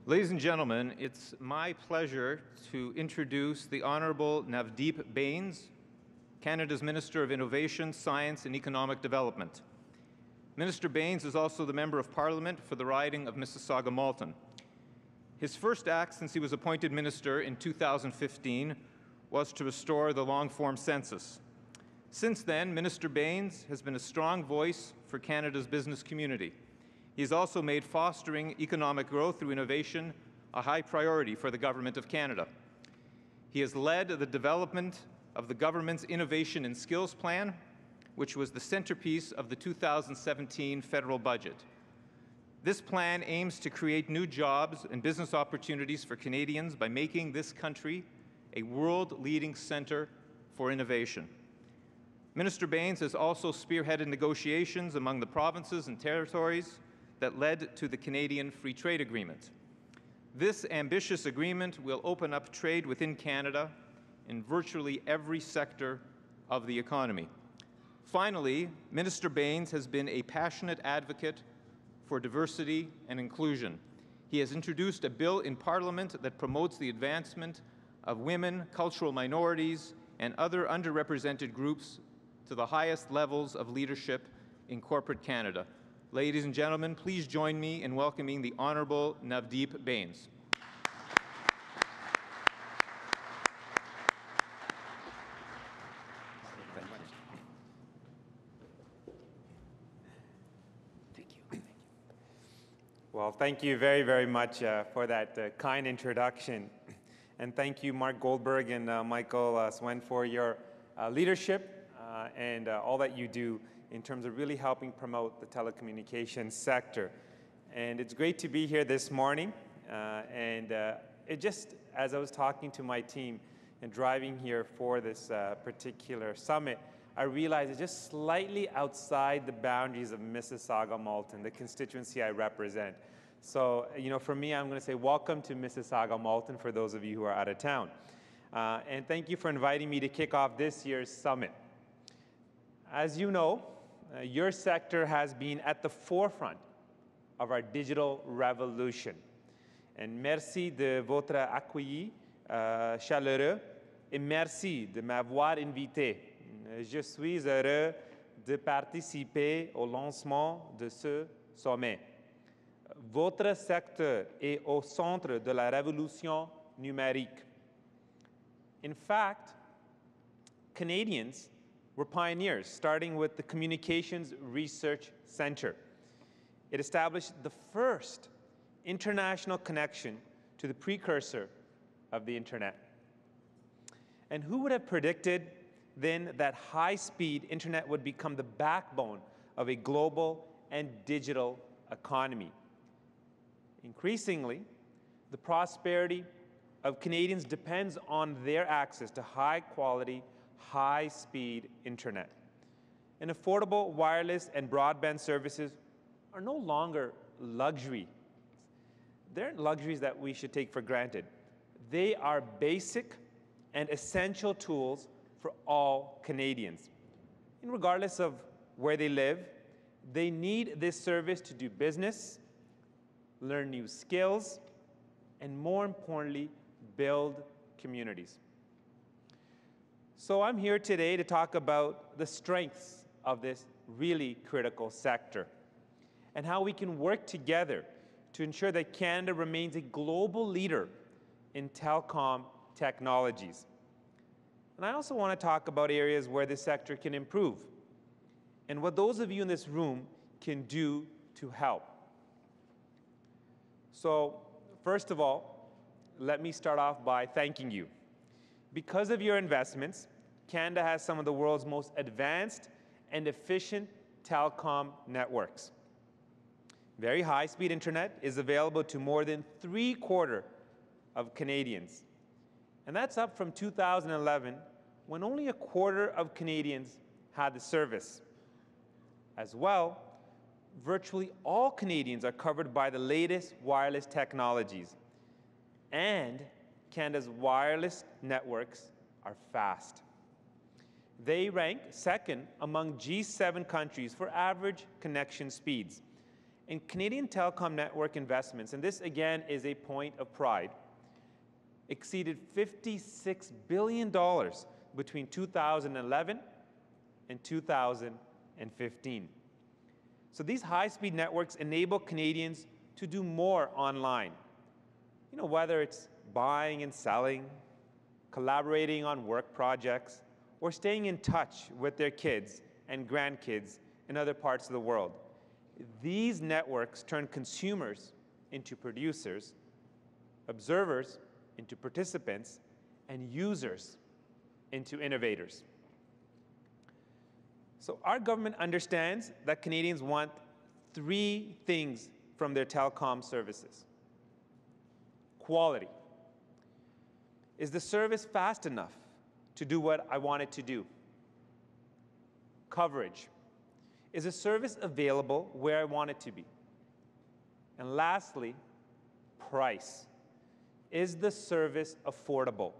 Ladies and gentlemen, it's my pleasure to introduce the Honourable Navdeep Bains, Canada's Minister of Innovation, Science and Economic Development. Minister Bains is also the Member of Parliament for the riding of Mississauga-Malton. His first act since he was appointed Minister in 2015 was to restore the long-form census. Since then, Minister Bains has been a strong voice for Canada's business community. He has also made fostering economic growth through innovation a high priority for the Government of Canada. He has led the development of the government's Innovation and Skills Plan, which was the centerpiece of the 2017 federal budget. This plan aims to create new jobs and business opportunities for Canadians by making this country a world-leading centre for innovation. Minister Bains has also spearheaded negotiations among the provinces and territories that led to the Canadian Free Trade Agreement. This ambitious agreement will open up trade within Canada in virtually every sector of the economy. Finally, Minister Bains has been a passionate advocate for diversity and inclusion. He has introduced a bill in Parliament that promotes the advancement of women, cultural minorities, and other underrepresented groups to the highest levels of leadership in corporate Canada. Ladies and gentlemen, please join me in welcoming the Honourable Navdeep Bains. Well, thank you very, very much for that kind introduction. And thank you, Mark Goldberg and Michael Swen, for your leadership and all that you do in terms of really helping promote the telecommunications sector. And it's great to be here this morning. It just, as I was talking to my team and driving here for this particular summit, I realized it's just slightly outside the boundaries of Mississauga-Malton, the constituency I represent. So, for me, I'm going to say welcome to Mississauga-Malton for those of you who are out of town. And thank you for inviting me to kick off this year's summit. As you know, your sector has been at the forefront of our digital revolution. And merci de votre accueil chaleureux et merci de m'avoir invité. Je suis heureux de participer au lancement de ce sommet. Votre secteur est au centre de la révolution numérique. In fact, Canadians were pioneers, starting with the Communications Research Centre. It established the first international connection to the precursor of the Internet. And who would have predicted then that high-speed Internet would become the backbone of a global and digital economy? Increasingly, the prosperity of Canadians depends on their access to high-quality, high-speed Internet. And affordable wireless and broadband services are no longer luxury. They're luxuries that we should take for granted. They are basic and essential tools for all Canadians. And regardless of where they live, they need this service to do business, learn new skills, and more importantly, build communities. So I'm here today to talk about the strengths of this really critical sector and how we can work together to ensure that Canada remains a global leader in telecom technologies. And I also want to talk about areas where this sector can improve and what those of you in this room can do to help. So, first of all, let me start off by thanking you. Because of your investments, Canada has some of the world's most advanced and efficient telecom networks. Very high-speed internet is available to more than 3/4 of Canadians. And that's up from 2011, when only 1/4 of Canadians had the service. As well, virtually all Canadians are covered by the latest wireless technologies. And Canada's wireless networks are fast. They rank second among G7 countries for average connection speeds. And Canadian telecom network investments, and this again is a point of pride, exceeded $56 billion between 2011 and 2015. So these high-speed networks enable Canadians to do more online. You know, whether it's buying and selling, collaborating on work projects, or staying in touch with their kids and grandkids in other parts of the world. These networks turn consumers into producers, observers into participants, and users into innovators. So our government understands that Canadians want three things from their telecom services. Quality. Is the service fast enough to do what I want it to do? Coverage. Is a service available where I want it to be? And lastly, price. Is the service affordable?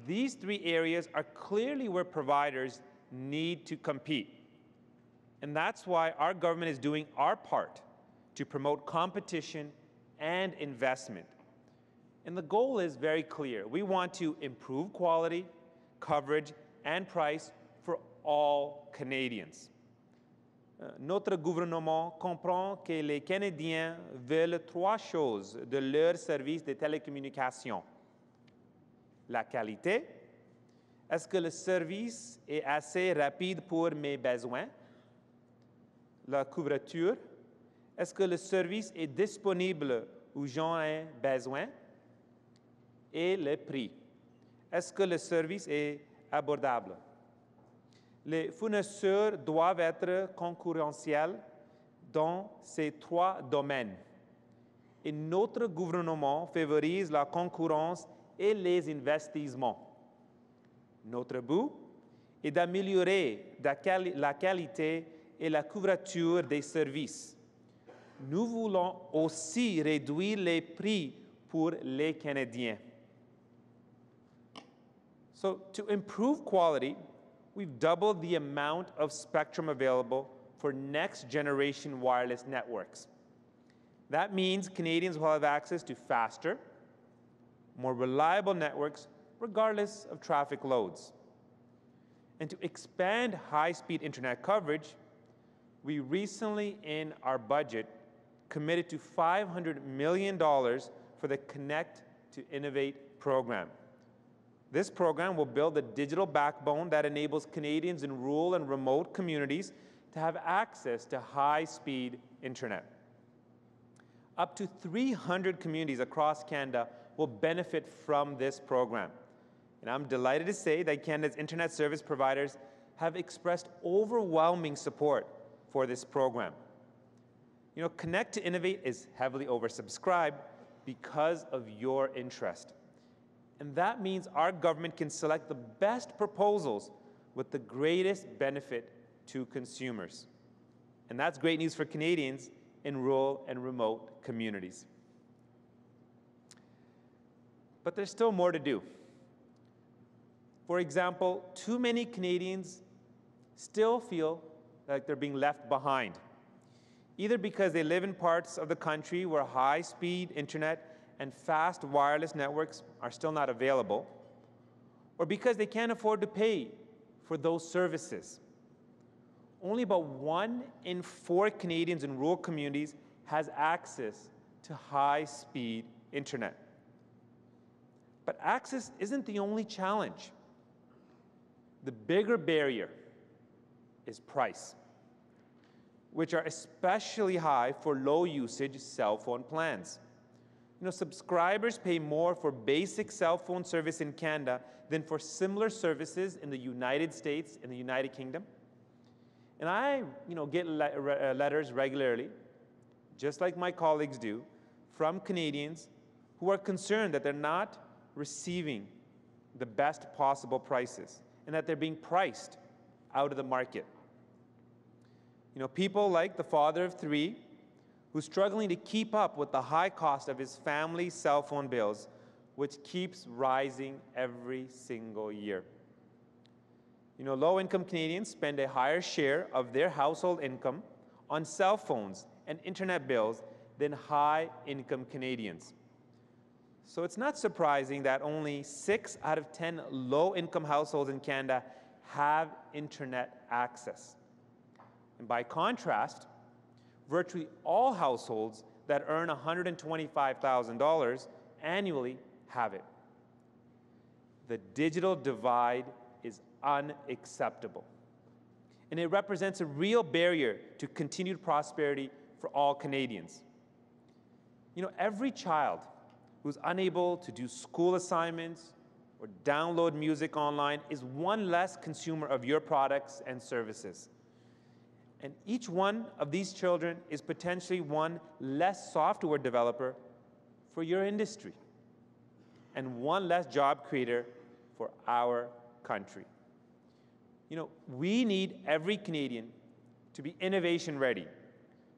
These three areas are clearly where providers need to compete. And that's why our government is doing our part to promote competition and investment. And the goal is very clear. We want to improve quality, coverage, and price for all Canadians. Notre gouvernement comprend que les Canadiens veulent trois choses de leur service de télécommunications. La qualité, est-ce que le service est assez rapide pour mes besoins? La couverture, est-ce que le service est disponible où j'en ai besoin? Et le prix, est-ce que le service est abordable? Les fournisseurs doivent être concurrentiels dans ces trois domaines. Et notre gouvernement favorise la concurrence et les investissements. Notre but est d'améliorer la qualité et la couverture des services. Nous voulons aussi réduire les prix pour les Canadiens. So to improve quality, we've doubled the amount of spectrum available for next-generation wireless networks. That means Canadians will have access to faster, more reliable networks regardless of traffic loads. And to expand high-speed internet coverage, we recently, in our budget, committed to $500 million for the Connect to Innovate program. This program will build a digital backbone that enables Canadians in rural and remote communities to have access to high-speed internet. Up to 300 communities across Canada will benefit from this program. And I'm delighted to say that Canada's internet service providers have expressed overwhelming support for this program. You know, Connect to Innovate is heavily oversubscribed because of your interest. And that means our government can select the best proposals with the greatest benefit to consumers. And that's great news for Canadians in rural and remote communities. But there's still more to do. For example, too many Canadians still feel like they're being left behind, either because they live in parts of the country where high-speed internet and fast wireless networks are still not available, or because they can't afford to pay for those services. Only about 1 in 4 Canadians in rural communities has access to high-speed internet. But access isn't the only challenge. The bigger barrier is price, which are especially high for low-usage cell phone plans. You know, subscribers pay more for basic cell phone service in Canada than for similar services in the United States and the United Kingdom. And I, get letters regularly, just like my colleagues do, from Canadians who are concerned that they're not receiving the best possible prices and that they're being priced out of the market. You know, people like the father of 3 who's struggling to keep up with the high cost of his family's cell phone bills, which keeps rising every single year. You know, low-income Canadians spend a higher share of their household income on cell phones and internet bills than high-income Canadians. So it's not surprising that only 6 out of 10 low-income households in Canada have internet access. And by contrast, virtually all households that earn $125,000 annually have it. The digital divide is unacceptable, and it represents a real barrier to continued prosperity for all Canadians. You know, every child who's unable to do school assignments or download music online is one less consumer of your products and services. And each one of these children is potentially one less software developer for your industry and one less job creator for our country. You know, we need every Canadian to be innovation ready,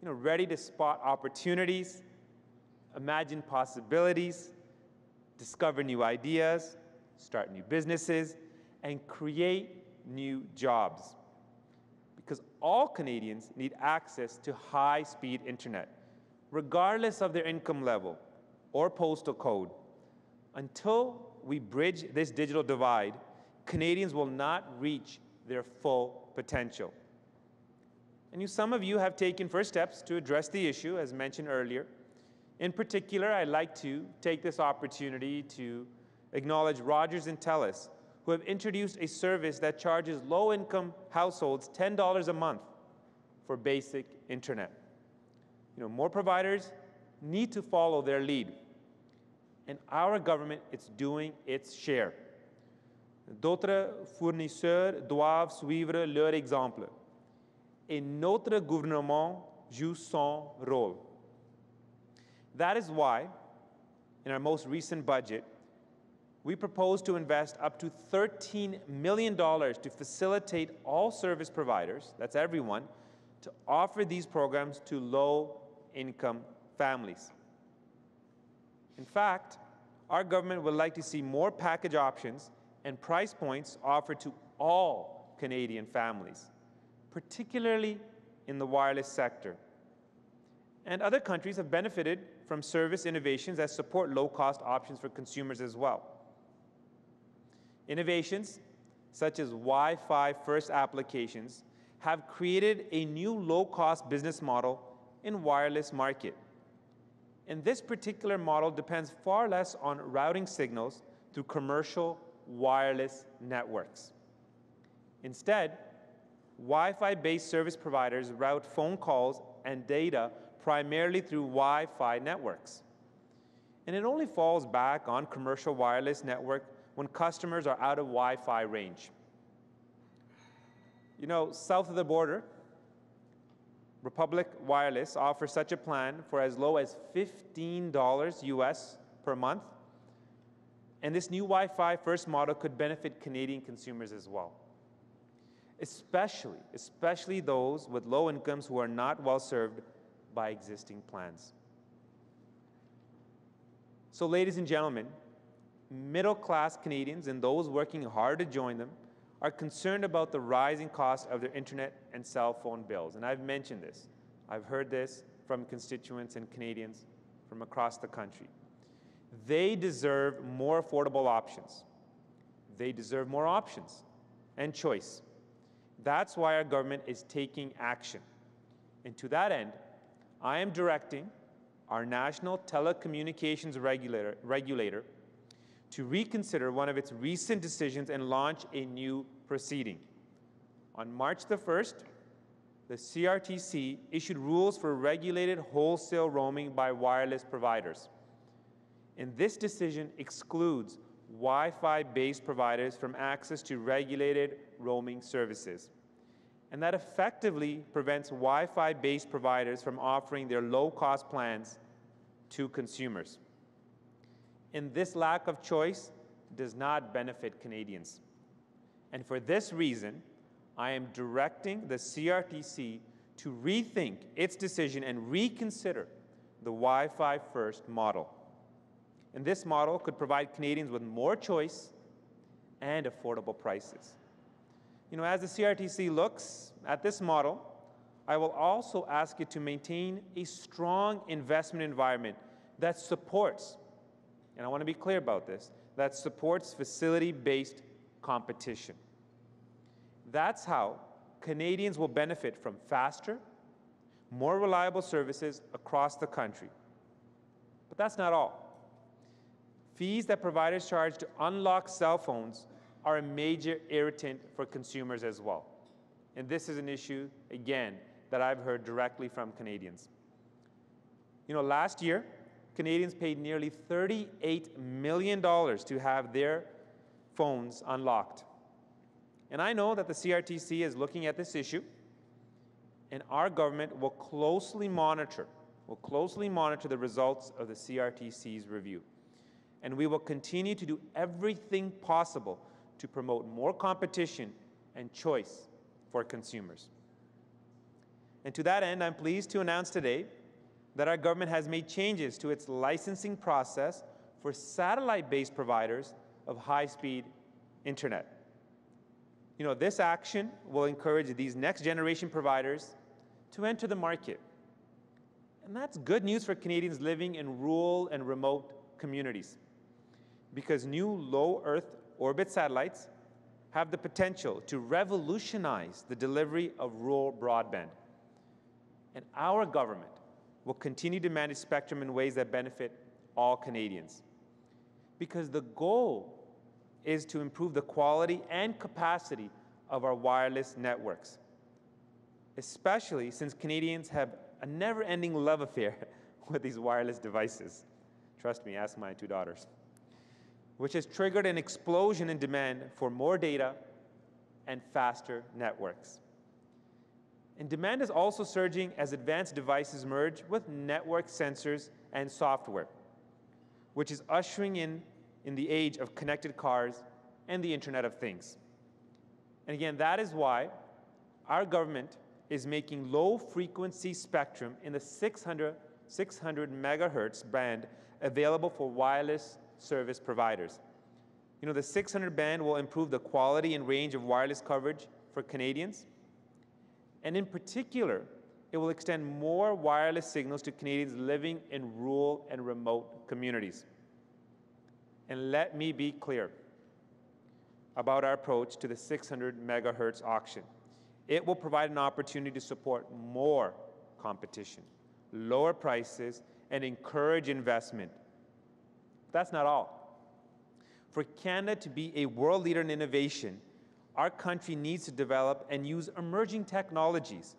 ready to spot opportunities, imagine possibilities, discover new ideas, start new businesses, and create new jobs. Because all Canadians need access to high-speed internet, regardless of their income level or postal code. Until we bridge this digital divide, Canadians will not reach their full potential. And some of you have taken first steps to address the issue, as mentioned earlier. In particular, I'd like to take this opportunity to acknowledge Rogers and TELUS, who have introduced a service that charges low-income households $10 a month for basic internet. More providers need to follow their lead, and our government is doing its share. D'autres fournisseurs doivent suivre leur exemple, et notre gouvernement joue son rôle. That is why, in our most recent budget, we propose to invest up to $13 million to facilitate all service providers, that's everyone, to offer these programs to low-income families. In fact, our government would like to see more package options and price points offered to all Canadian families, particularly in the wireless sector. And other countries have benefited from service innovations that support low-cost options for consumers as well. Innovations such as Wi-Fi first applications have created a new low-cost business model in wireless market. And this particular model depends far less on routing signals through commercial wireless networks. Instead, Wi-Fi-based service providers route phone calls and data primarily through Wi-Fi networks. And it only falls back on commercial wireless network when customers are out of Wi-Fi range. South of the border, Republic Wireless offers such a plan for as low as $15 US per month. And this new Wi-Fi first model could benefit Canadian consumers as well, especially those with low incomes who are not well served by existing plans. So, ladies and gentlemen, middle-class Canadians and those working hard to join them are concerned about the rising cost of their internet and cell phone bills. And I've mentioned this. I've heard this from constituents and Canadians from across the country. They deserve more affordable options. They deserve more options and choice. That's why our government is taking action. And to that end, I am directing our National Telecommunications Regulator to reconsider one of its recent decisions and launch a new proceeding. On March the 1st, the CRTC issued rules for regulated wholesale roaming by wireless providers. And this decision excludes Wi-Fi-based providers from access to regulated roaming services. And that effectively prevents Wi-Fi-based providers from offering their low-cost plans to consumers. And this lack of choice does not benefit Canadians. And for this reason, I am directing the CRTC to rethink its decision and reconsider the Wi-Fi first model. And this model could provide Canadians with more choice and affordable prices. As the CRTC looks at this model, I will also ask you to maintain a strong investment environment that supports, and I want to be clear about this, that supports facility-based competition. That's how Canadians will benefit from faster, more reliable services across the country. But that's not all. Fees that providers charge to unlock cell phones are a major irritant for consumers as well. And this is an issue, again, that I've heard directly from Canadians. You know, last year, Canadians paid nearly $38 million to have their phones unlocked. And I know that the CRTC is looking at this issue, and our government will closely monitor the results of the CRTC's review. And we will continue to do everything possible to promote more competition and choice for consumers. And to that end, I'm pleased to announce today that our government has made changes to its licensing process for satellite-based providers of high-speed internet. You know, this action will encourage these next-generation providers to enter the market. And that's good news for Canadians living in rural and remote communities, because new low Earth orbit satellites have the potential to revolutionize the delivery of rural broadband. And our government will continue to manage spectrum in ways that benefit all Canadians, because the goal is to improve the quality and capacity of our wireless networks, especially since Canadians have a never-ending love affair with these wireless devices. Trust me, ask my 2 daughters. Which has triggered an explosion in demand for more data and faster networks. And demand is also surging as advanced devices merge with network sensors and software, which is ushering in the age of connected cars and the Internet of Things. And again, that is why our government is making low-frequency spectrum in the 600 megahertz band available for wireless service providers. You know, the 600 band will improve the quality and range of wireless coverage for Canadians. And in particular, it will extend more wireless signals to Canadians living in rural and remote communities. And let me be clear about our approach to the 600 megahertz auction. It will provide an opportunity to support more competition, lower prices, and encourage investment. That's not all. For Canada to be a world leader in innovation, our country needs to develop and use emerging technologies,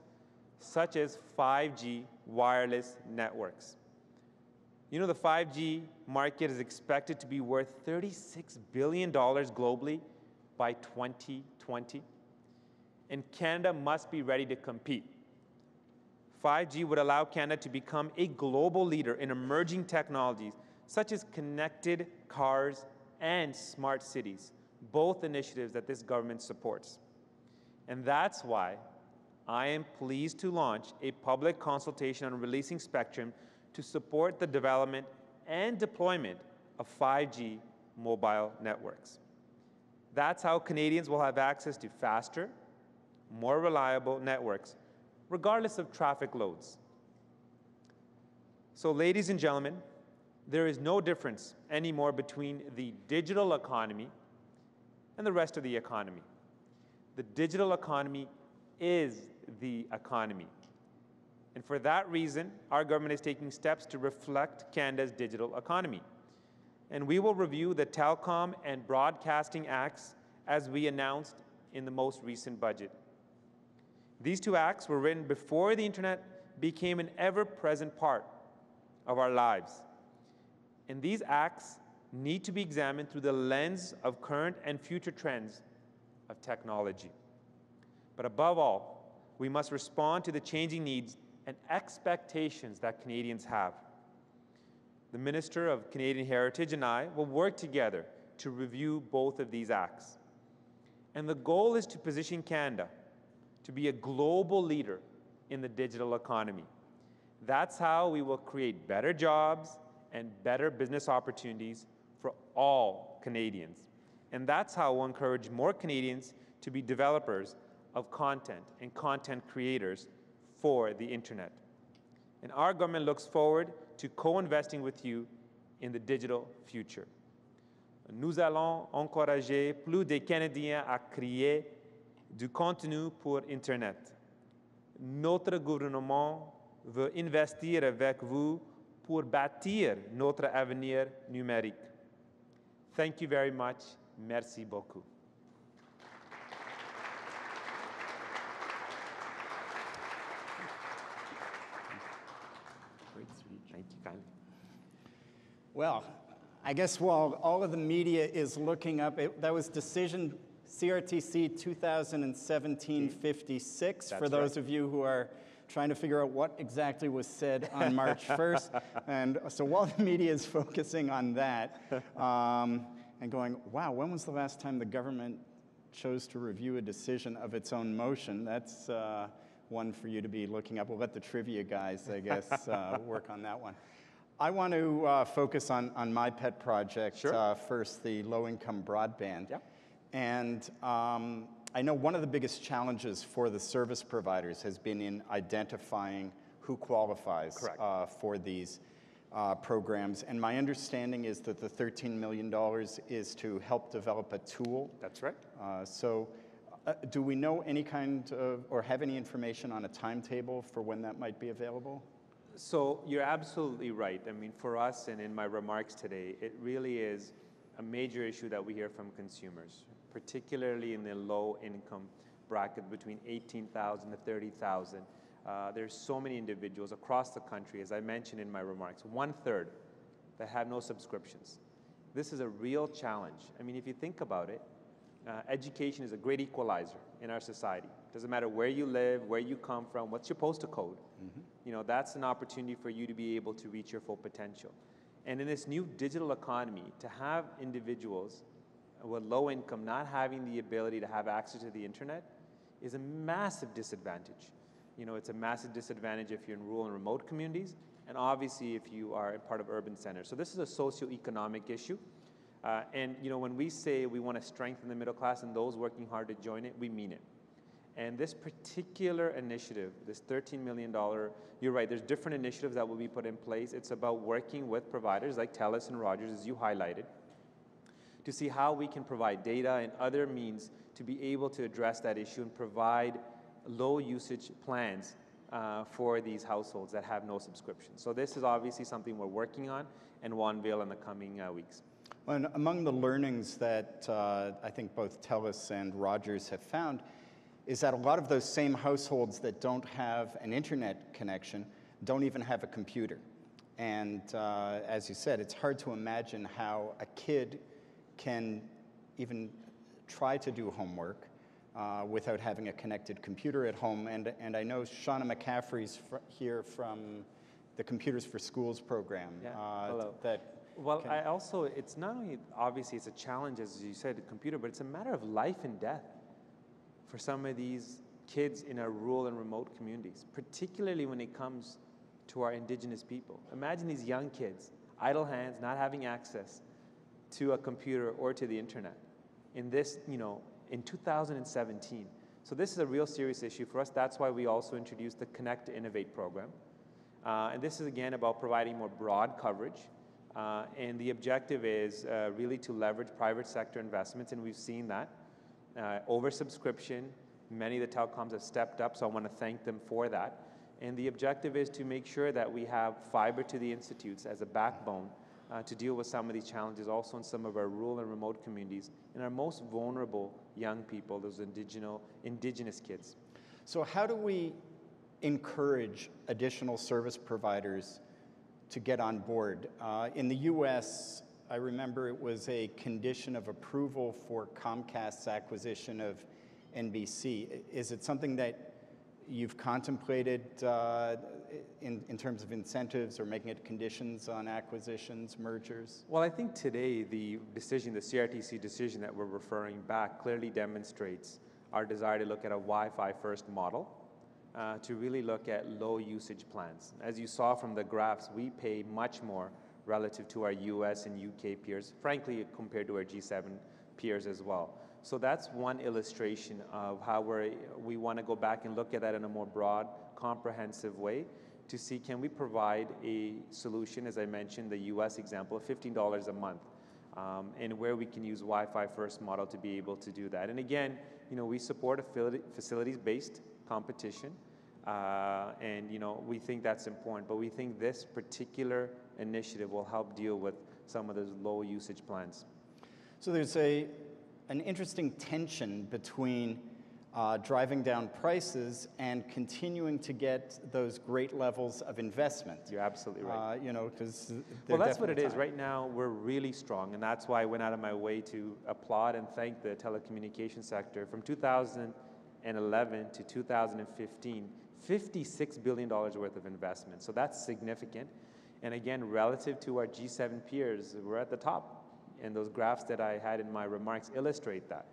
such as 5G wireless networks. You know, the 5G market is expected to be worth $36 billion globally by 2020, and Canada must be ready to compete. 5G would allow Canada to become a global leader in emerging technologies, such as connected cars and smart cities, both initiatives that this government supports. And that's why I am pleased to launch a public consultation on releasing spectrum to support the development and deployment of 5G mobile networks. That's how Canadians will have access to faster, more reliable networks, regardless of traffic loads. So, ladies and gentlemen, there is no difference anymore between the digital economy and the rest of the economy. The digital economy is the economy. And for that reason, our government is taking steps to reflect Canada's digital economy. And we will review the Telecom and Broadcasting Acts as we announced in the most recent budget. These two acts were written before the Internet became an ever-present part of our lives. And these acts need to be examined through the lens of current and future trends of technology. But above all, we must respond to the changing needs and expectations that Canadians have. The Minister of Canadian Heritage and I will work together to review both of these acts. And the goal is to position Canada to be a global leader in the digital economy. That's how we will create better jobs and better business opportunities for all Canadians. And that's how we'll encourage more Canadians to be developers of content and content creators for the internet. And our government looks forward to co-investing with you in the digital future. Nous allons encourager plus de Canadiens à créer du contenu pour Internet. Notre gouvernement veut investir avec vous pour bâtir notre avenir numérique. Thank you very much. Merci beaucoup. Thank you kindly. Well, I guess while all of the media is looking up, that was decision CRTC 2017-56 for those of you who are trying to figure out what exactly was said on March 1st. And so while the media is focusing on that and going, wow, when was the last time the government chose to review a decision of its own motion? That's one for you to be looking up. We'll let the trivia guys, I guess, work on that one. I want to focus on my pet project first, the low-income broadband. Yep. And I know one of the biggest challenges for the service providers has been in identifying who qualifies for these programs. And my understanding is that the $13 million is to help develop a tool. That's right. Do we know any kind of, or have any information on a timetable for when that might be available? So you're absolutely right. I mean, for us and in my remarks today, it really is a major issue that we hear from consumers, particularly in the low income bracket between 18,000 to 30,000. There's so many individuals across the country, as I mentioned in my remarks, 1/3 that have no subscriptions. This is a real challenge. I mean, if you think about it, education is a great equalizer in our society. Doesn't matter where you live, where you come from, what's your postal code. You know, that's an opportunity for you to be able to reach your full potential. And in this new digital economy, to have individuals with low income not having the ability to have access to the internet is a massive disadvantage. You know, it's a massive disadvantage if you're in rural and remote communities, and obviously if you are a part of urban centers. So this is a socioeconomic issue. And you know, when we say we want to strengthen the middle class and those working hard to join it, we mean it. And this particular initiative, this $13 million, you're right, there's different initiatives that will be put in place. It's about working with providers like TELUS and Rogers, as you highlighted, to see how we can provide data and other means to be able to address that issue and provide low usage plans for these households that have no subscription. So this is obviously something we're working on and will unveil in the coming weeks. Well, and among the learnings that I think both TELUS and Rogers have found is that a lot of those same households that don't have an internet connection don't even have a computer. And as you said, it's hard to imagine how a kid can even try to do homework without having a connected computer at home. And I know Shauna McCaffrey's here from the Computers for Schools program. Yeah. Hello. I also, it's not only, obviously it's a challenge, as you said, the computer, but it's a matter of life and death for some of these kids in our rural and remote communities, particularly when it comes to our Indigenous people. Imagine these young kids, idle hands, not having access to a computer or to the internet in this, you know, in 2017. So this is a real serious issue for us. That's why we also introduced the Connect to Innovate program. And this is again about providing more broad coverage. And the objective is really to leverage private sector investments, and we've seen that. Oversubscription, many of the telecoms have stepped up, so I want to thank them for that. And the objective is to make sure that we have fiber to the institutes as a backbone to deal with some of these challenges also in some of our rural and remote communities and our most vulnerable young people, those indigenous kids. So how do we encourage additional service providers to get on board? In the US, I remember it was a condition of approval for Comcast's acquisition of NBC. Is it something that you've contemplated in terms of incentives or making it conditions on acquisitions, mergers? Well, I think today the decision, the CRTC decision that we're referring back clearly demonstrates our desire to look at a Wi-Fi first model, to really look at low usage plans. As you saw from the graphs, we pay much more relative to our US and UK peers, frankly, compared to our G7 peers as well. So that's one illustration of how we want to go back and look at that in a more broad comprehensive way to see, can we provide a solution, as I mentioned, the US example, of $15 a month, and where we can use Wi-Fi first model to be able to do that. And again, we support a facilities-based competition, and we think that's important, but we think this particular initiative will help deal with some of those low usage plans. So there's an interesting tension between driving down prices and continuing to get those great levels of investment. You're absolutely right. Because well, that's what it is. Right now, we're really strong, and that's why I went out of my way to applaud and thank the telecommunications sector. From 2011 to 2015, $56 billion worth of investment. So that's significant. And again, relative to our G7 peers, we're at the top. And those graphs that I had in my remarks illustrate that.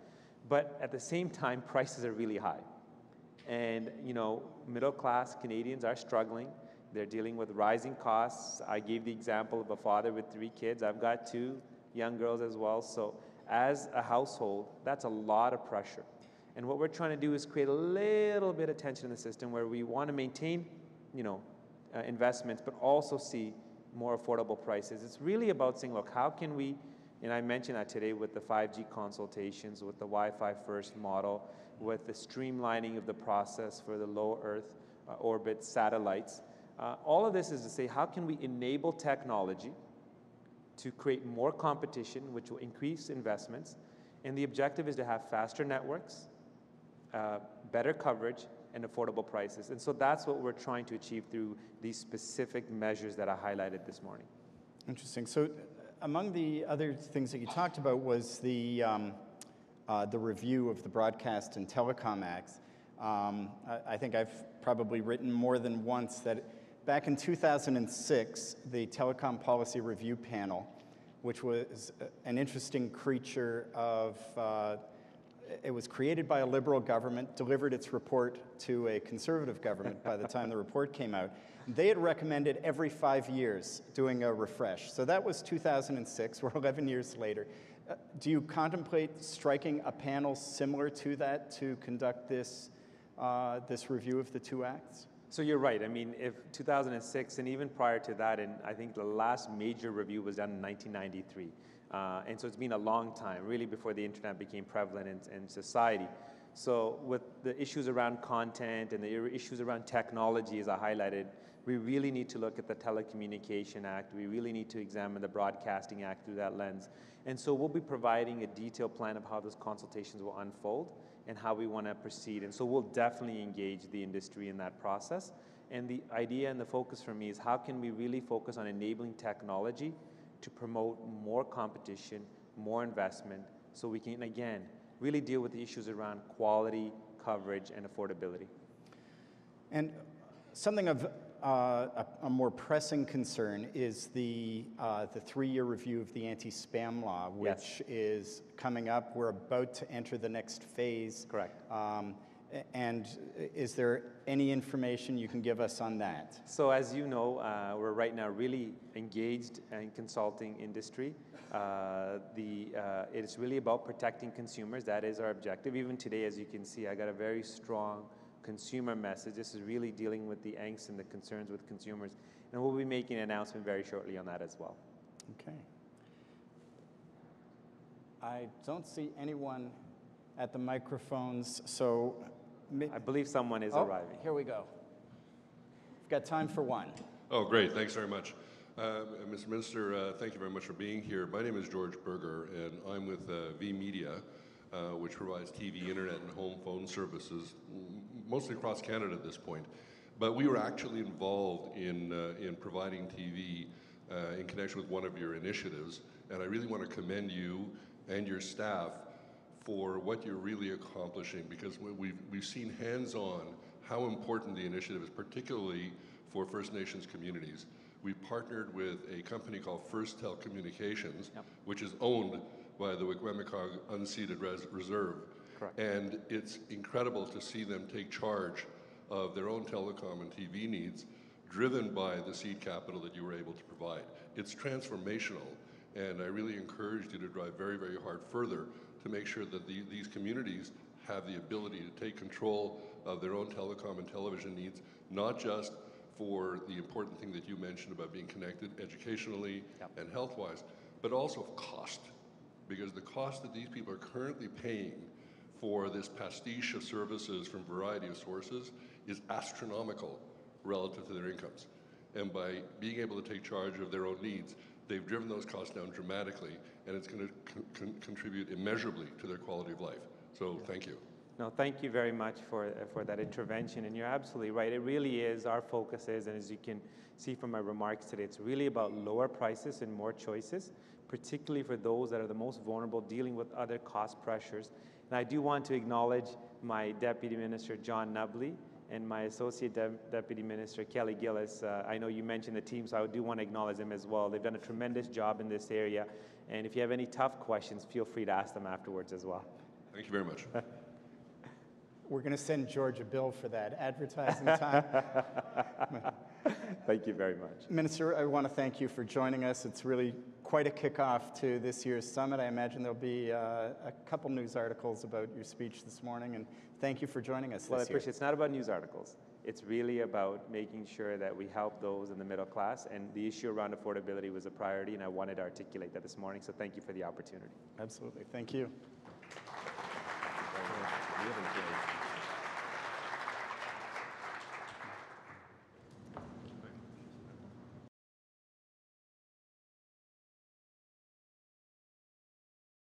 But at the same time, prices are really high. And middle-class Canadians are struggling. They're dealing with rising costs. I gave the example of a father with 3 kids. I've got 2 young girls as well. So as a household, that's a lot of pressure. And what we're trying to do is create a little bit of tension in the system where we want to maintain, investments, but also see more affordable prices. It's really about saying, look, how can we, and I mentioned that today with the 5G consultations, with the Wi-Fi first model, with the streamlining of the process for the low Earth orbit satellites. All of this is to say, how can we enable technology to create more competition, which will increase investments, and the objective is to have faster networks, better coverage, and affordable prices. And so that's what we're trying to achieve through these specific measures that I highlighted this morning. Interesting. So among the other things that you talked about was the review of the Broadcast and Telecom Acts. I think I've probably written more than once that back in 2006, the Telecom Policy Review Panel, which was an interesting creature of, it was created by a Liberal government, delivered its report to a Conservative government by the time the report came out. They had recommended every 5 years doing a refresh. So that was 2006, we're 11 years later. Do you contemplate striking a panel similar to that to conduct this, this review of the 2 acts? So you're right. I mean, if 2006 and even prior to that, and I think the last major review was done in 1993. And so it's been a long time, really before the internet became prevalent in society. So with the issues around content and the issues around technology, as I highlighted, we really need to look at the Telecommunication Act. We really need to examine the Broadcasting Act through that lens. And so we'll be providing a detailed plan of how those consultations will unfold and how we want to proceed. And so we'll definitely engage the industry in that process. And the idea and the focus for me is how can we really focus on enabling technology to promote more competition, more investment, so we can, again, really deal with the issues around quality, coverage, and affordability. And something of a more pressing concern is the 3-year review of the anti-spam law, which is coming up. We're about to enter the next phase. Correct. And is there any information you can give us on that? So as you know, we're right now really engaged in consulting industry. It's really about protecting consumers. That is our objective. Even today, as you can see, I got a very strong consumer message. This is really dealing with the angst and the concerns with consumers. And we'll be making an announcement very shortly on that as well. Okay. I don't see anyone at the microphones, so... I believe someone is arriving. Here we go. We've got time for one. Oh, great. Thanks very much. Mr. Minister, thank you very much for being here. My name is George Berger, and I'm with V Media, which provides TV, internet, and home phone services, mostly across Canada at this point. But we were actually involved in providing TV in connection with one of your initiatives, and I really want to commend you and your staff for what you're really accomplishing, because we've seen hands-on how important the initiative is, particularly for First Nations communities. We've partnered with a company called First Telecommunications, which is owned by the Wikwemikong Unceded Reserve. Correct. And it's incredible to see them take charge of their own telecom and TV needs, driven by the seed capital that you were able to provide. It's transformational, and I really encourage you to drive very, very hard further to make sure that these communities have the ability to take control of their own telecom and television needs, not just for the important thing that you mentioned about being connected educationally and health-wise, but also cost. Because the cost that these people are currently paying for this pastiche of services from a variety of sources is astronomical relative to their incomes. And by being able to take charge of their own needs, they've driven those costs down dramatically, and it's going to contribute immeasurably to their quality of life. So thank you. No, thank you very much for that intervention, and you're absolutely right. It really is, our focus is, and as you can see from my remarks today, it's really about lower prices and more choices, particularly for those that are the most vulnerable, dealing with other cost pressures. And I do want to acknowledge my Deputy Minister, John Nubley, and my Associate Deputy Minister, Kelly Gillis. I know you mentioned the team, so I do want to acknowledge them as well. They've done a tremendous job in this area, and if you have any tough questions, feel free to ask them afterwards as well. Thank you very much. We're going to send George a bill for that advertising time. Thank you very much. Minister, I want to thank you for joining us. It's really quite a kickoff to this year's summit. I imagine there'll be a couple news articles about your speech this morning, and thank you for joining us Well, I this year. appreciate it. It's not about news articles. It's really about making sure that we help those in the middle class, and the issue around affordability was a priority, and I wanted to articulate that this morning, so thank you for the opportunity. Absolutely. Thank you.